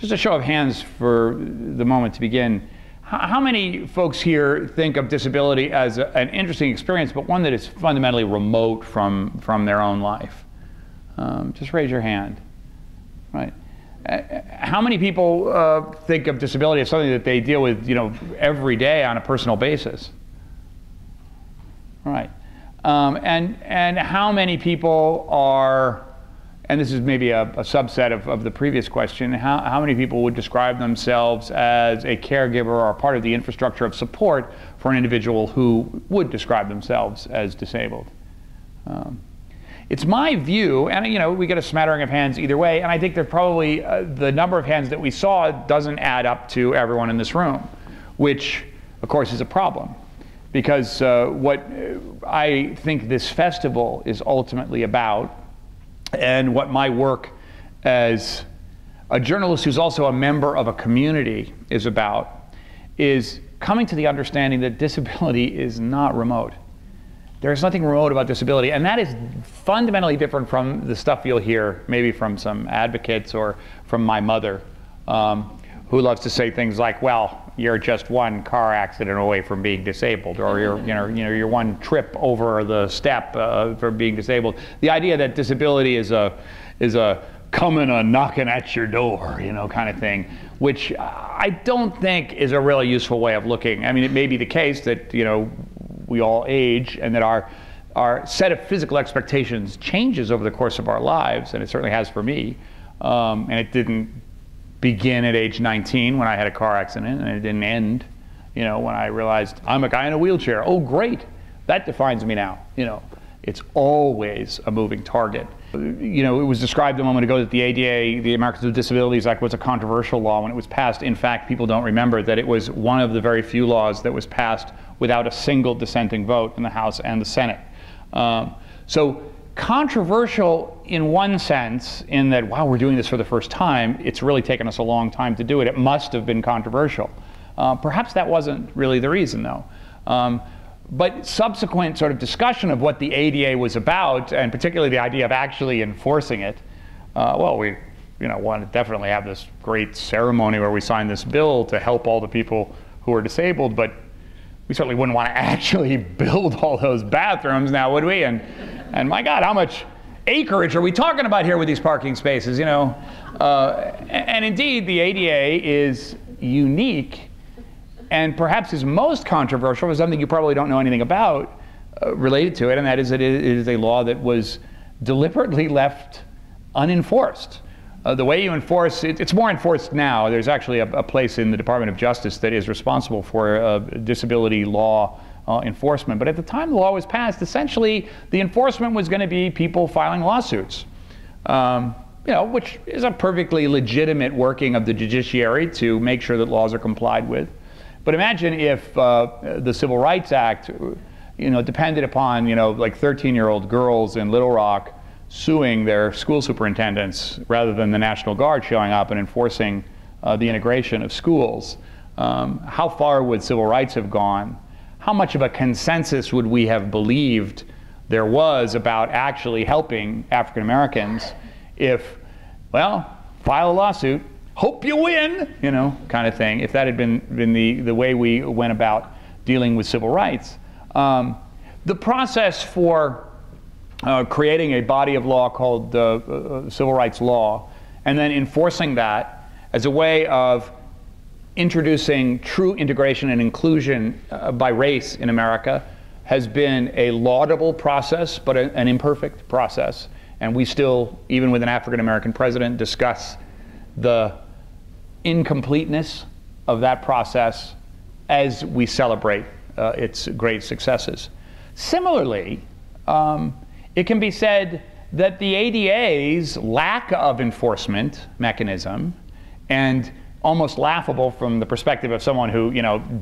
Just a show of hands for the moment to begin. How many folks here think of disability as an interesting experience, but one that is fundamentally remote from their own life? Just raise your hand. Right. How many people think of disability as something that they deal with, every day on a personal basis? Right. And how many people are, and this is maybe a subset of the previous question, how many people would describe themselves as a caregiver or part of the infrastructure of support for an individual who would describe themselves as disabled? It's my view, and we get a smattering of hands either way, and I think that probably the number of hands that we saw doesn't add up to everyone in this room, which of course is a problem. Because what I think this festival is ultimately about, and what my work as a journalist who's also a member of a community is about, is coming to the understanding that disability is not remote. There's nothing remote about disability, and that is fundamentally different from the stuff you'll hear maybe from some advocates or from my mother, who loves to say things like, well, you're just one car accident away from being disabled, or you're one trip over the step from being disabled. The idea that disability is a coming and knocking at your door, kind of thing, which I don't think is a really useful way of looking. I mean, it may be the case that we all age, and that our set of physical expectations changes over the course of our lives, and it certainly has for me. And it didn't begin at age 19 when I had a car accident, and it didn't end, when I realized I'm a guy in a wheelchair. Oh, great, that defines me now. It's always a moving target. It was described a moment ago that the ADA, the Americans with Disabilities Act, was a controversial law when it was passed. In fact, people don't remember that it was one of the very few laws that was passed without a single dissenting vote in the House and the Senate. So controversial in one sense, in that, wow, we're doing this for the first time. It's really taken us a long time to do it. It must have been controversial. Perhaps that wasn't really the reason, though. But subsequent sort of discussion of what the ADA was about, and particularly the idea of actually enforcing it, well, we want to definitely have this great ceremony where we sign this bill to help all the people who are disabled, but we certainly wouldn't want to actually build all those bathrooms now, would we? And my God, how much acreage are we talking about here with these parking spaces, And indeed, the ADA is unique, and perhaps is most controversial for something you probably don't know anything about related to it, and that is that it is a law that was deliberately left unenforced. The way you enforce it, it's more enforced now. There's actually a place in the Department of Justice that is responsible for disability law enforcement. But at the time the law was passed, essentially the enforcement was going to be people filing lawsuits, which is a perfectly legitimate working of the judiciary to make sure that laws are complied with. But imagine if the Civil Rights Act, depended upon, like 13-year-old girls in Little Rock suing their school superintendents rather than the National Guard showing up and enforcing the integration of schools. How far would civil rights have gone? How much of a consensus would we have believed there was about actually helping African Americans if, well, file a lawsuit, hope you win, kind of thing, if that had been the way we went about dealing with civil rights. The process for creating a body of law called civil rights law, and then enforcing that as a way of introducing true integration and inclusion by race in America, has been a laudable process, but an imperfect process. And we still, even with an African American president, discuss the incompleteness of that process as we celebrate its great successes. Similarly, it can be said that the ADA's lack of enforcement mechanism, and almost laughable from the perspective of someone who,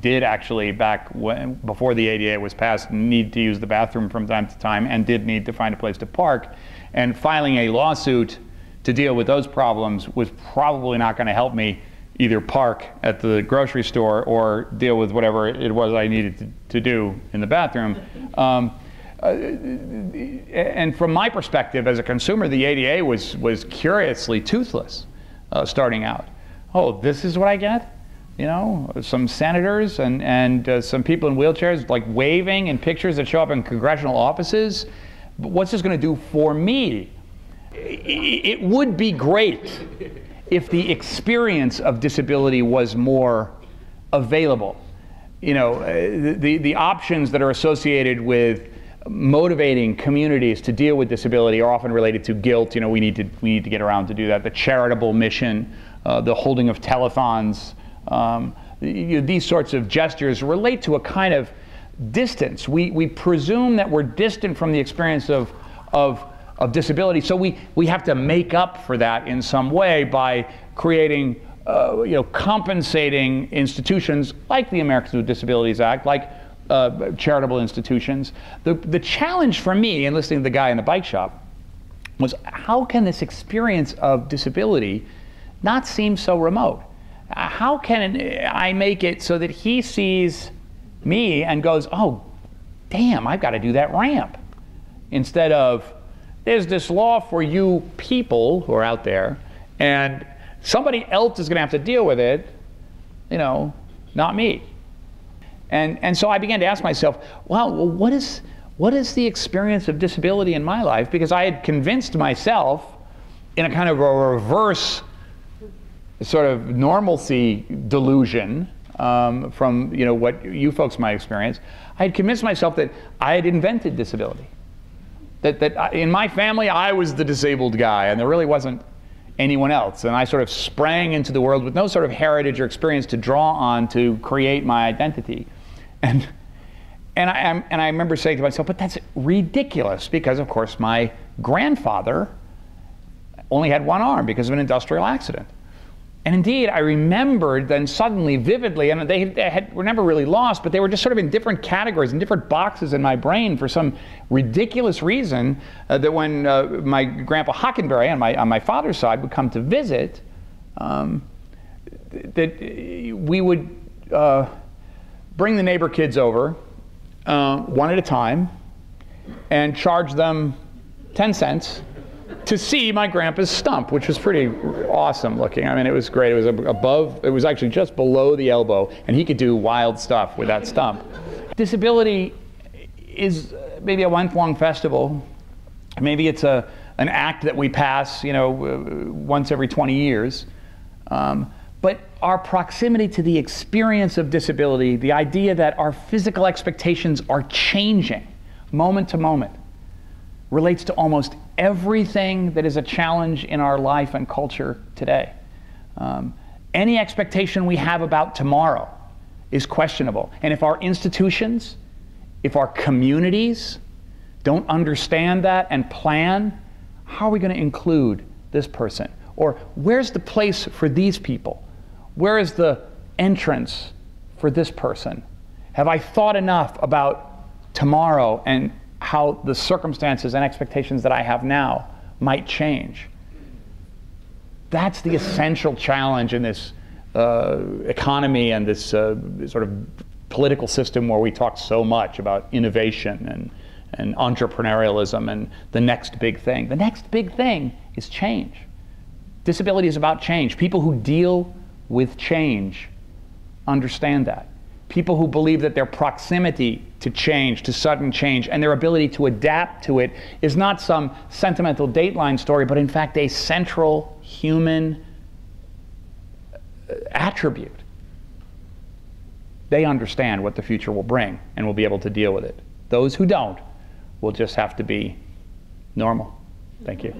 did actually before the ADA was passed, need to use the bathroom from time to time and did need to find a place to park, and filing a lawsuit to deal with those problems was probably not going to help me either park at the grocery store or deal with whatever it was I needed to do in the bathroom. And from my perspective as a consumer, the ADA was curiously toothless starting out. oh, this is what I get? You know, some senators and some people in wheelchairs like waving and pictures that show up in congressional offices. But what's this going to do for me? It would be great if the experience of disability was more available. You know, the options that are associated with motivating communities to deal with disability are often related to guilt. You know, we need to get around to do that. The charitable mission, the holding of telethons, these sorts of gestures relate to a kind of distance. We presume that we're distant from the experience of disability, so we have to make up for that in some way by creating compensating institutions like the Americans with Disabilities Act, like charitable institutions. The challenge for me in listening to the guy in the bike shop was, how can this experience of disability not seem so remote? How can I make it so that he sees me and goes, oh, damn, I've got to do that ramp, instead of, there's this law for you people who are out there, and somebody else is going to have to deal with it, you know, not me. And so I began to ask myself, well, what is the experience of disability in my life? Because I had convinced myself, in a kind of a reverse sort of normalcy delusion from what you folks might experience, I had convinced myself that I had invented disability. That in my family, I was the disabled guy, and there really wasn't anyone else. And I sort of sprang into the world with no sort of heritage or experience to draw on to create my identity. And I remember saying to myself, but that's ridiculous, because of course my grandfather only had one arm because of an industrial accident. And indeed, I remembered then suddenly, vividly, and they were never really lost, but they were just sort of in different categories, in different boxes in my brain for some ridiculous reason, that when my grandpa Hockenberry on my father's side would come to visit, that we would bring the neighbor kids over one at a time and charge them 10 cents to see my grandpa's stump, which was pretty awesome looking. I mean, it was great. It was actually just below the elbow, and he could do wild stuff with that stump. Disability is maybe a month-long festival. Maybe it's an act that we pass, once every 20 years. But our proximity to the experience of disability, the idea that our physical expectations are changing moment to moment, relates to almost everything that is a challenge in our life and culture today. Any expectation we have about tomorrow is questionable. And if our institutions, if our communities don't understand that and plan, how are we going to include this person? Or where's the place for these people? Where is the entrance for this person? Have I thought enough about tomorrow and how the circumstances and expectations that I have now might change? That's the essential challenge in this economy and this sort of political system where we talk so much about innovation and entrepreneurialism and the next big thing. The next big thing is change. Disability is about change. People who deal with change understand that. People who believe that their proximity to change, to sudden change, and their ability to adapt to it is not some sentimental Dateline story, but in fact a central human attribute. They understand what the future will bring and will be able to deal with it. Those who don't will just have to be normal. Thank you.